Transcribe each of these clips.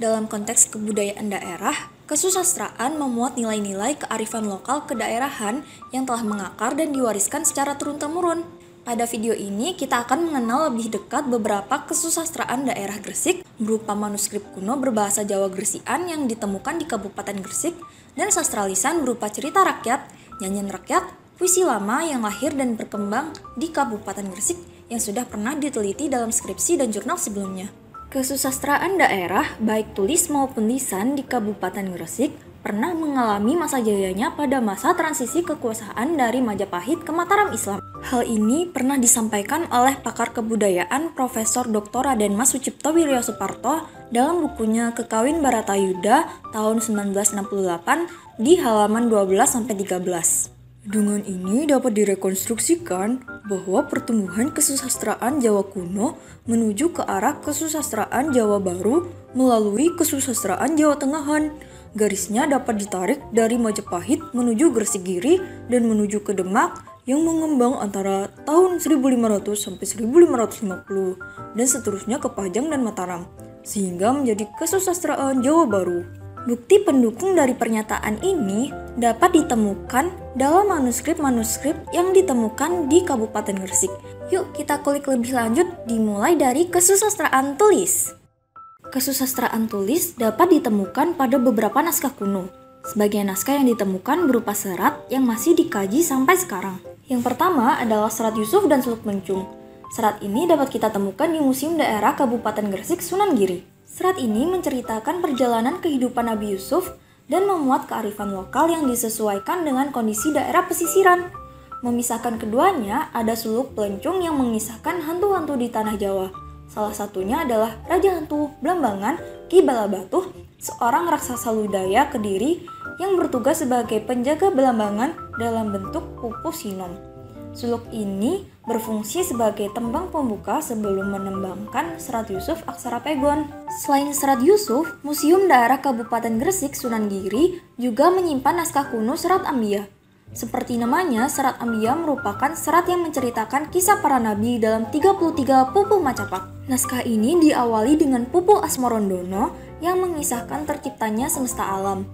Dalam konteks kebudayaan daerah, kesusastraan memuat nilai-nilai kearifan lokal kedaerahan yang telah mengakar dan diwariskan secara turun-temurun. Pada video ini, kita akan mengenal lebih dekat beberapa kesusastraan daerah Gresik berupa manuskrip kuno berbahasa Jawa Gresikan yang ditemukan di Kabupaten Gresik dan sastra lisan berupa cerita rakyat, nyanyian rakyat, puisi lama yang lahir dan berkembang di Kabupaten Gresik yang sudah pernah diteliti dalam skripsi dan jurnal sebelumnya. Kesusastraan daerah, baik tulis maupun lisan di Kabupaten Gresik, pernah mengalami masa jayanya pada masa transisi kekuasaan dari Majapahit ke Mataram Islam. Hal ini pernah disampaikan oleh pakar kebudayaan Profesor Dr. Raden Mas Sucipto Wiryo Suparto dalam bukunya Kekawin Baratayuda tahun 1968 di halaman 12-13. Dengan ini dapat direkonstruksikan bahwa pertumbuhan kesusastraan Jawa kuno menuju ke arah kesusastraan Jawa baru melalui kesusastraan Jawa Tengahan. Garisnya dapat ditarik dari Majapahit menuju Gresik Giri dan menuju ke Demak yang mengembang antara tahun 1500 sampai 1550 dan seterusnya ke Pajang dan Mataram, sehingga menjadi kesusastraan Jawa baru. Bukti pendukung dari pernyataan ini dapat ditemukan dalam manuskrip-manuskrip yang ditemukan di Kabupaten Gresik. Yuk kita kulik lebih lanjut, dimulai dari kesusastraan tulis. Kesusastraan tulis dapat ditemukan pada beberapa naskah kuno. Sebagian naskah yang ditemukan berupa serat yang masih dikaji sampai sekarang. Yang pertama adalah Serat Yusuf dan Suluk Mencung. Serat ini dapat kita temukan di Museum Daerah Kabupaten Gresik Sunan Giri. Serat ini menceritakan perjalanan kehidupan Nabi Yusuf dan memuat kearifan lokal yang disesuaikan dengan kondisi daerah pesisiran. Memisahkan keduanya, ada Suluk Pelencung yang mengisahkan hantu-hantu di tanah Jawa. Salah satunya adalah Raja Hantu Blambangan Ki Balabatuh, seorang raksasa ludaya Kediri yang bertugas sebagai penjaga Blambangan dalam bentuk pupu sinom. Suluk ini berfungsi sebagai tembang pembuka sebelum menembangkan Serat Yusuf aksara pegon. Selain Serat Yusuf, Museum Daerah Kabupaten Gresik Sunan Giri juga menyimpan naskah kuno Serat Ambia. Seperti namanya, Serat Ambia merupakan serat yang menceritakan kisah para nabi dalam 33 pupuh Macapat. Naskah ini diawali dengan pupuh Asmorondono yang mengisahkan terciptanya semesta alam.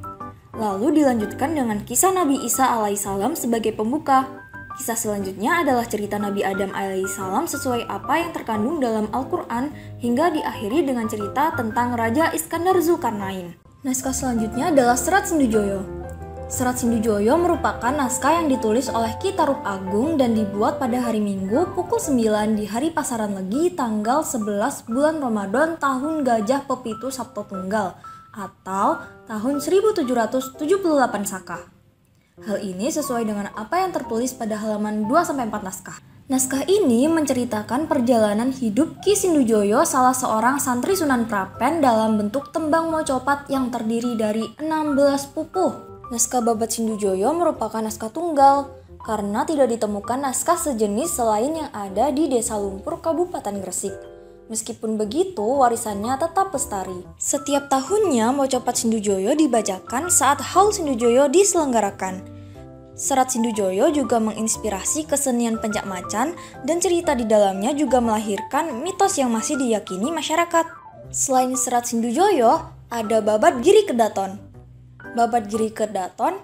Lalu dilanjutkan dengan kisah Nabi Isa alaihissalam sebagai pembuka. Kisah selanjutnya adalah cerita Nabi Adam alaihissalam sesuai apa yang terkandung dalam Al-Quran hingga diakhiri dengan cerita tentang Raja Iskandar Zulkarnain. Naskah selanjutnya adalah Serat Sindujoyo. Serat Sindujoyo merupakan naskah yang ditulis oleh Ki Tarub Agung dan dibuat pada hari Minggu pukul 9 di hari Pasaran Legi tanggal 11 bulan Ramadan tahun Gajah Pepitu Sabto Tunggal atau tahun 1778 Saka. Hal ini sesuai dengan apa yang tertulis pada halaman 2-4 naskah. Naskah ini menceritakan perjalanan hidup Ki Sindujoyo, salah seorang santri Sunan Prapen dalam bentuk tembang mocopat yang terdiri dari 16 pupuh. Naskah Babat Sindujoyo merupakan naskah tunggal karena tidak ditemukan naskah sejenis selain yang ada di Desa Lumpur, Kabupaten Gresik. Meskipun begitu, warisannya tetap lestari. Setiap tahunnya, mocopat Sindujoyo dibacakan saat Haul Sindujoyo diselenggarakan. Serat Sindujoyo juga menginspirasi kesenian pencak macan dan cerita di dalamnya juga melahirkan mitos yang masih diyakini masyarakat. Selain Serat Sindujoyo, ada Babat Giri Kedaton. Babat Giri Kedaton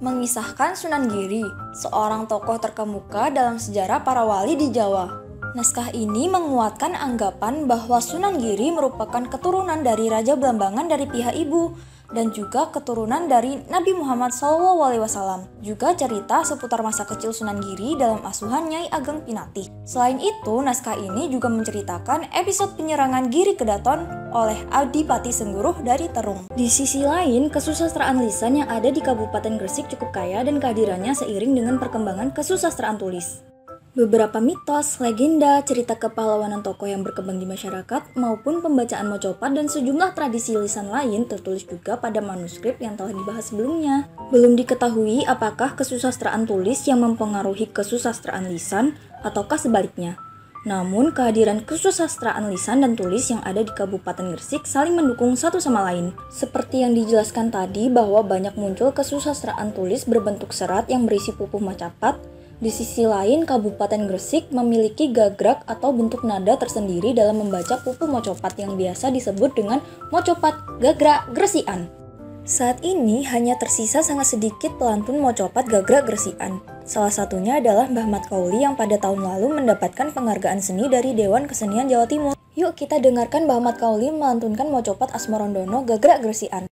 mengisahkan Sunan Giri, seorang tokoh terkemuka dalam sejarah para wali di Jawa. Naskah ini menguatkan anggapan bahwa Sunan Giri merupakan keturunan dari Raja Blambangan dari pihak ibu dan juga keturunan dari Nabi Muhammad SAW. Juga cerita seputar masa kecil Sunan Giri dalam asuhan Nyai Ageng Pinatih. Selain itu, naskah ini juga menceritakan episode penyerangan Giri Kedaton oleh Adipati Sengguruh dari Terung. Di sisi lain, kesusastraan lisan yang ada di Kabupaten Gresik cukup kaya dan kehadirannya seiring dengan perkembangan kesusastraan tulis. Beberapa mitos, legenda, cerita kepahlawanan tokoh yang berkembang di masyarakat, maupun pembacaan mocopat dan sejumlah tradisi lisan lain tertulis juga pada manuskrip yang telah dibahas sebelumnya. Belum diketahui apakah kesusastraan tulis yang mempengaruhi kesusastraan lisan ataukah sebaliknya. Namun, kehadiran kesusastraan lisan dan tulis yang ada di Kabupaten Gresik saling mendukung satu sama lain. Seperti yang dijelaskan tadi bahwa banyak muncul kesusastraan tulis berbentuk serat yang berisi pupuh Macapat, Di sisi lain, Kabupaten Gresik memiliki gagrak atau bentuk nada tersendiri dalam membaca pupu mocopat yang biasa disebut dengan mocopat gagrak gresikan. Saat ini hanya tersisa sangat sedikit pelantun mocopat gagrak gresikan. Salah satunya adalah Mbah Mat Kauli yang pada tahun lalu mendapatkan penghargaan seni dari Dewan Kesenian Jawa Timur. Yuk kita dengarkan Mbah Mat Kauli melantunkan mocopat Asmarandono gagrak gresikan.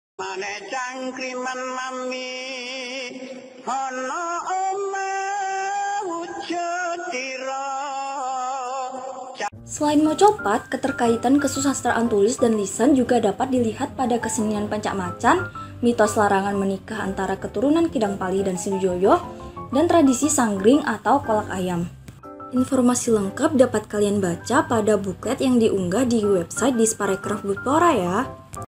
Selain mocopat, keterkaitan kesusastraan tulis dan lisan juga dapat dilihat pada kesenian pencak macan, mitos larangan menikah antara keturunan Kidang Pali dan Sriwijaya, dan tradisi sanggring atau kolak ayam. Informasi lengkap dapat kalian baca pada buklet yang diunggah di website Disparekraf Butpora ya.